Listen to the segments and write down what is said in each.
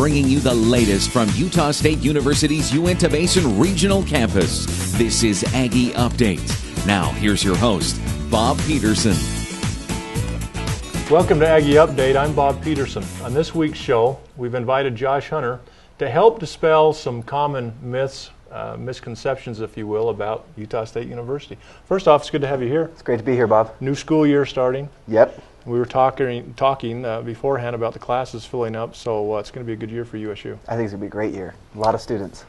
bringing you the latest from Utah State University's Uintah Basin Regional Campus. This is Aggie Update. Now, here's your host, Bob Peterson. Welcome to Aggie Update. I'm Bob Peterson. On this week's show, we've invited Josh Hunter to help dispel some common myths, misconceptions, if you will, about Utah State University. First off, it's good to have you here. It's great to be here, Bob. New school year starting. Yep. We were talking beforehand about the classes filling up, so it's going to be a good year for USU. I think it's going to be a great year. A lot of students.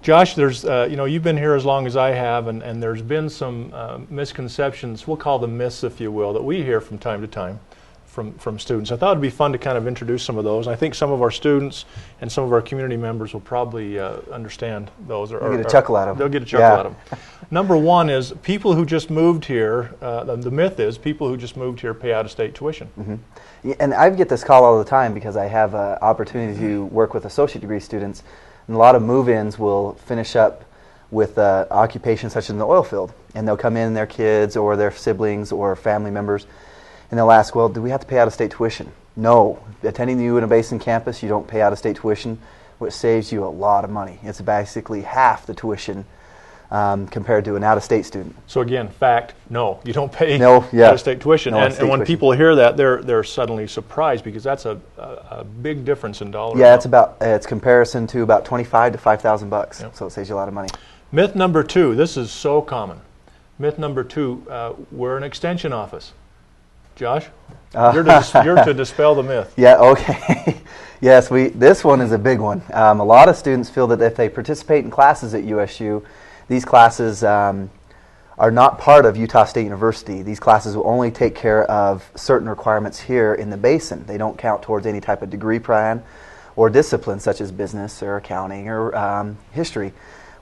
Josh, there's you've been here as long as I have, and there's been some misconceptions, we'll call them myths, if you will, that we hear from time to time from students. I thought it'd be fun to kind of introduce some of those. I think some of our students and some of our community members will probably understand those. They'll get a chuckle out of them. They'll get a chuckle out of them. Number one is people who just moved here, the myth is people who just moved here pay out-of-state tuition. Mm-hmm. Yeah, and I get this call all the time because I have an opportunity to work with associate degree students, and a lot of move-ins will finish up with occupations such as in the oil field, and they'll come in, their kids or their siblings or family members, and they'll ask, well, do we have to pay out-of-state tuition? No. Attending the Uintah Basin campus, you don't pay out-of-state tuition, which saves you a lot of money. It's basically half the tuition compared to an out-of-state student. So again, fact, no, you don't pay out-of-state tuition. No, and when people hear that, they're suddenly surprised because that's a big difference in dollars. Yeah, it's comparison to about $25,000 to $5,000, yep. So it saves you a lot of money. Myth number two, this is so common. Myth number two, we're an extension office. Josh, you're to dispel the myth. Yeah, okay. Yes, this one is a big one. A lot of students feel that if they participate in classes at USU, these classes are not part of Utah State University. These classes will only take care of certain requirements here in the Basin. They don't count towards any type of degree plan or discipline such as business or accounting or history.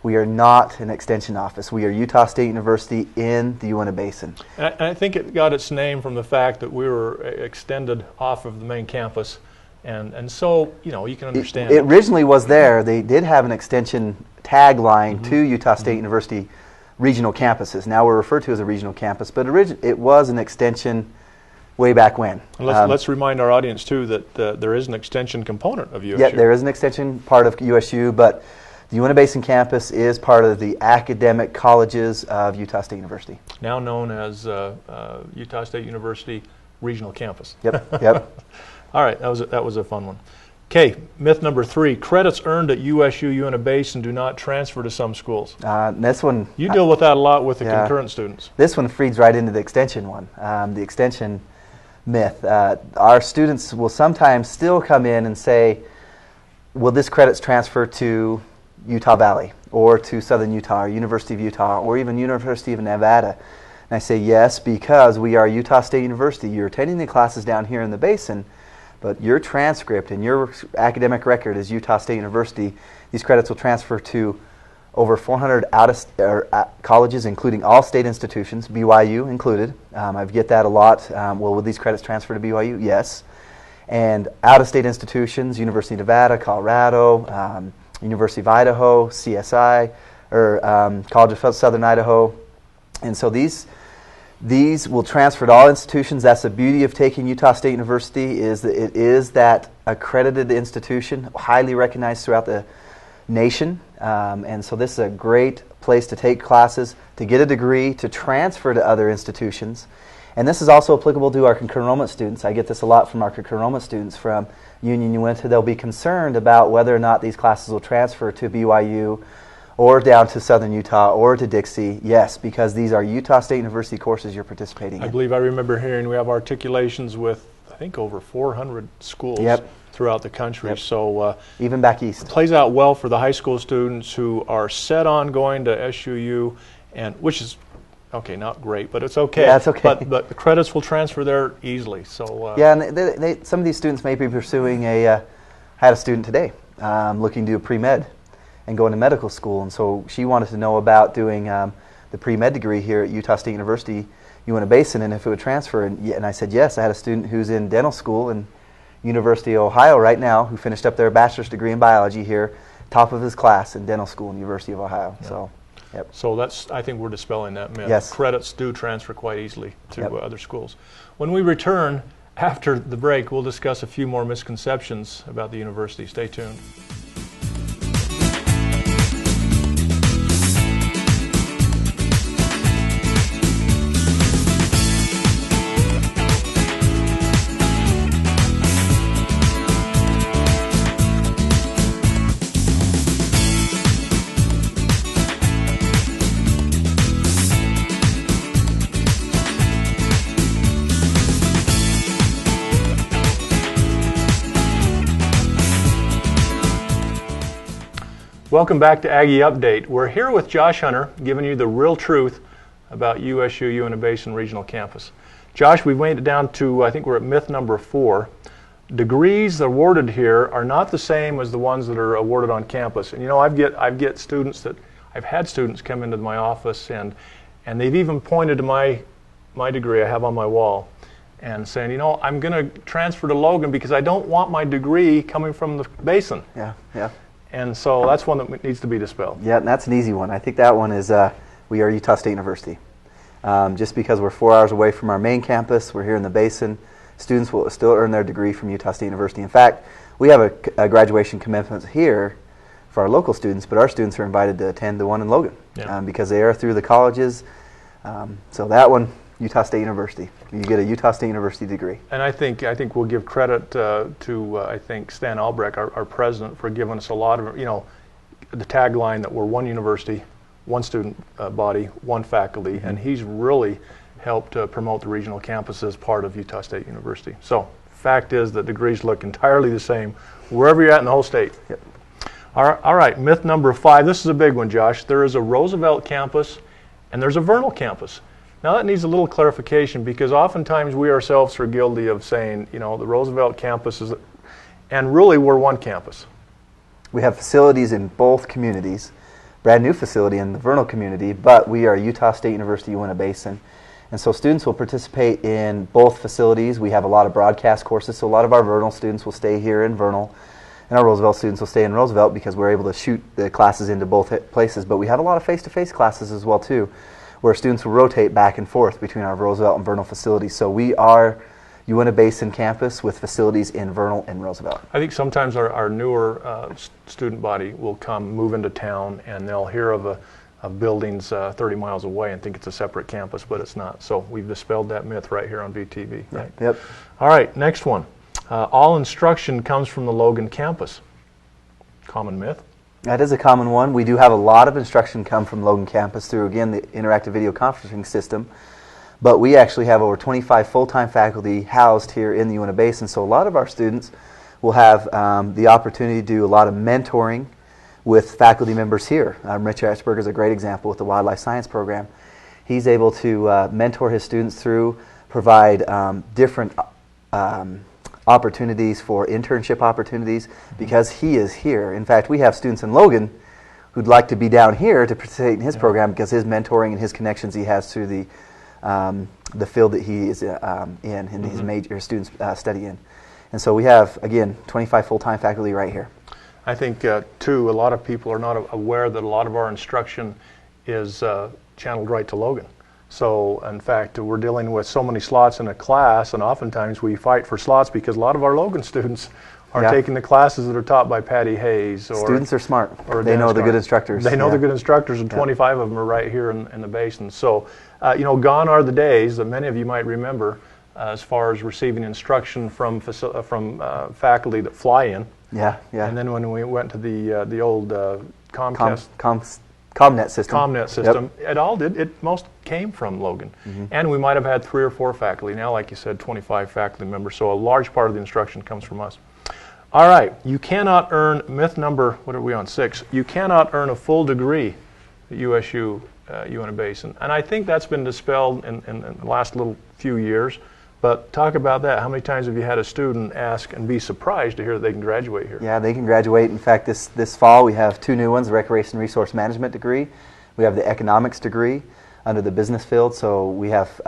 We are not an extension office. We are Utah State University in the Uintah Basin. And I think it got its name from the fact that we were extended off of the main campus. And so, you can understand. It originally was there. They did have an extension tagline to Utah State University regional campuses. Now we're referred to as a regional campus, but it was an extension way back when. Let's remind our audience, too, that there is an extension component of USU. Yeah, there is an extension part of USU, but the Uintah Basin campus is part of the academic colleges of Utah State University. Now known as Utah State University Regional Campus. Yep. All right, that was a fun one. Okay, myth number three, credits earned at USU Uintah Basin do not transfer to some schools. This one... You deal with that a lot with the concurrent students. This one feeds right into the extension one, the extension myth. Our students will sometimes still come in and say, will this credits transfer to Utah Valley or to Southern Utah or University of Utah or even University of Nevada? And I say yes, because we are Utah State University. You're attending the classes down here in the Basin, but your transcript and your academic record is Utah State University. These credits will transfer to over 400 colleges, including all state institutions, BYU included. I get that a lot. Well, will these credits transfer to BYU? Yes. And out-of-state institutions, University of Nevada, Colorado, University of Idaho, CSI, or College of Southern Idaho. And so these will transfer to all institutions. That's the beauty of taking Utah State University, is that it is that accredited institution, highly recognized throughout the nation. And so this is a great place to take classes, to get a degree, to transfer to other institutions. And this is also applicable to our concurrent enrollment students. I get this a lot from our concurrent enrollment students from USU-Uintah. They'll be concerned about whether or not these classes will transfer to BYU or down to Southern Utah or to Dixie. Yes, because these are Utah State University courses you're participating in. I believe I remember hearing we have articulations with, I think, over 400 schools throughout the country. Yep. So even back east. It plays out well for the high school students who are set on going to SUU, and which is okay, not great, but it's okay. Yeah, it's okay. But the credits will transfer there easily. So yeah, and some of these students may be pursuing I had a student today looking to do a pre-med and go into medical school, and so she wanted to know about doing the pre-med degree here at Utah State University, Uintah Basin, and if it would transfer. And I said yes. I had a student who's in dental school in University of Ohio right now who finished up their bachelor's degree in biology here, top of his class in dental school in University of Ohio. Yeah. So. Yep. So I think we're dispelling that myth. Yes. Credits do transfer quite easily to other schools. When we return, After the break, we'll discuss a few more misconceptions about the university. Stay tuned. Welcome back to Aggie Update. We're here with Josh Hunter, giving you the real truth about USU-Uintah Basin Regional Campus. Josh, we've made it down to, I think we're at myth number 4. Degrees awarded here are not the same as the ones that are awarded on campus. And you know, I've had students come into my office and they've even pointed to my degree I have on my wall and saying, you know, I'm going to transfer to Logan because I don't want my degree coming from the Basin. Yeah. And so that's one that needs to be dispelled. Yeah, and that's an easy one. I think that one is we are Utah State University. Just because we're 4 hours away from our main campus, we're here in the Basin, students will still earn their degree from Utah State University. In fact, we have a graduation commencement here for our local students, but our students are invited to attend the one in Logan because they are through the colleges. So that one, Utah State University. You get a Utah State University degree. And I think we'll give credit to I think Stan Albrecht, our president, for giving us a lot of, you know, the tagline that we're one university, one student body, one faculty, and he's really helped promote the regional campus as part of Utah State University. So, fact is that degrees look entirely the same wherever you're at in the whole state. Yep. All right, myth number 5. This is a big one, Josh. There is a Roosevelt campus and there's a Vernal campus. Now that needs a little clarification because oftentimes we ourselves are guilty of saying, you know, the Roosevelt campus is, and really we're one campus. We have facilities in both communities, brand new facility in the Vernal community, but we are Utah State University Uintah Basin. And so students will participate in both facilities. We have a lot of broadcast courses, so a lot of our Vernal students will stay here in Vernal, and our Roosevelt students will stay in Roosevelt because we're able to shoot the classes into both places. But we have a lot of face-to-face classes as well too, where students will rotate back and forth between our Roosevelt and Vernal facilities. So we are Uintah Basin campus with facilities in Vernal and Roosevelt. I think sometimes our newer student body will move into town, and they'll hear of buildings 30 miles away and think it's a separate campus, but it's not. So we've dispelled that myth right here on VTV. Right? Yep. All right, next one. All instruction comes from the Logan campus. Common myth. That is a common one. We do have a lot of instruction come from Logan campus through, again, the interactive video conferencing system. But we actually have over 25 full-time faculty housed here in the Uintah Basin. So a lot of our students will have the opportunity to do a lot of mentoring with faculty members here. Rich Ashberger is a great example with the Wildlife Science program. He's able to mentor his students through, provide different opportunities for internship opportunities because he is here. In fact, we have students in Logan who'd like to be down here to participate in his program because his mentoring and his connections he has through the field that he is in and his major students study in. And so we have, again, 25 full-time faculty right here. I think, too, a lot of people are not aware that a lot of our instruction is channeled right to Logan. So, in fact, we're dealing with so many slots in a class, and oftentimes we fight for slots because a lot of our Logan students are taking the classes that are taught by Patty Hayes. Or students are smart. Or they know the good instructors. They know the good instructors, and 25 of them are right here in the Basin. So, you know, gone are the days that many of you might remember as far as receiving instruction from faculty that fly in. Yeah. And then when we went to the old Comcast ComNet system. ComNet system. Yep. It most came from Logan. And we might have had 3 or 4 faculty. Now, like you said, 25 faculty members. So a large part of the instruction comes from us. All right. You cannot earn, myth number, what are we on, 6? You cannot earn a full degree at USU-Uintah Basin. And I think that's been dispelled in the last little few years. But talk about that. How many times have you had a student ask and be surprised to hear that they can graduate here? Yeah, they can graduate. In fact, this fall we have 2 new ones, the Recreation Resource Management degree. We have the Economics degree under the business field. So we have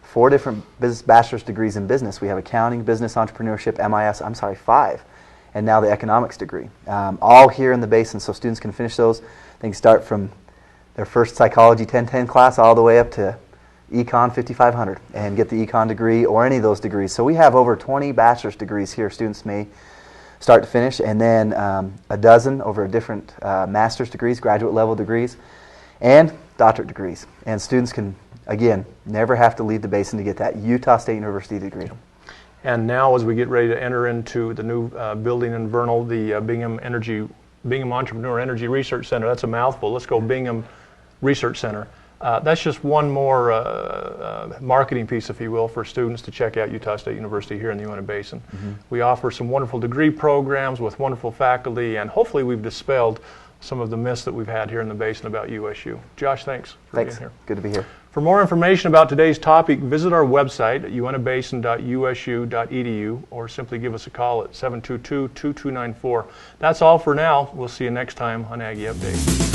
4 different bachelor's degrees in business. We have accounting, business, entrepreneurship, MIS, 5. And now the Economics degree. All here in the Basin, so students can finish those. They can start from their first psychology 1010 class all the way up to Econ 5500 and get the Econ degree or any of those degrees. So we have over 20 bachelor's degrees here students may start to finish, and then a dozen over different master's degrees, graduate level degrees, and doctorate degrees. And students can, again, never have to leave the Basin to get that Utah State University degree. And now, as we get ready to enter into the new building in Vernal, the Bingham Entrepreneur Energy Research Center, that's a mouthful. Let's go Bingham Research Center. That's just one more marketing piece, if you will, for students to check out Utah State University here in the Uintah Basin. Mm-hmm. We offer some wonderful degree programs with wonderful faculty, and hopefully we've dispelled some of the myths that we've had here in the Basin about USU. Josh, thanks for being here. Good to be here. For more information about today's topic, visit our website at uintahbasin.usu.edu or simply give us a call at 722-2294. That's all for now. We'll see you next time on Aggie Update.